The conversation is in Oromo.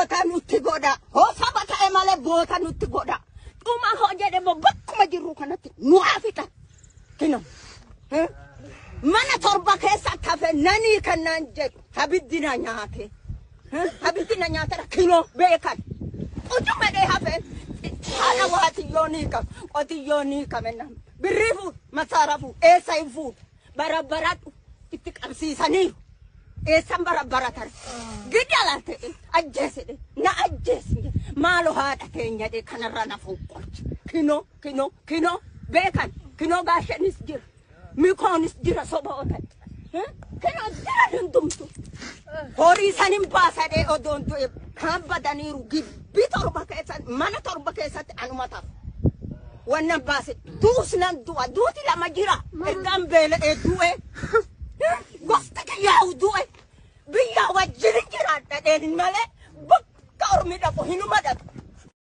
boota nutti godha hoosaba ta'e malee boota nutti godha dhuma hojjete bakkuma jirru kanatti nu afita kino mana torba keessa tafe nani kanaan jedhu habiddina nyaate habiddina nyaatara kino beekan utumedee hafe ana waati yooni kamenam birifu masarafu esaifu barabaratu itti qabsiisaniiru eessan barabaratan gidalate ajjeeside na ajjeesine maalo haadha keenya de kanarra nafu qorch kino beekan kino gaashanis jira mikonis jira soboota kino jira hundumtu horii sanin baasade odontu kan badaniiru gibbi torba keessatti mana torba keessatti anumataaf wannan baase duusnan duuti lama jira ergan beela du'e gosta kiyyaa'u du'e biyya wajjin jiraadha dheedin malee bakka ormi dhaqu hinuma dhaqu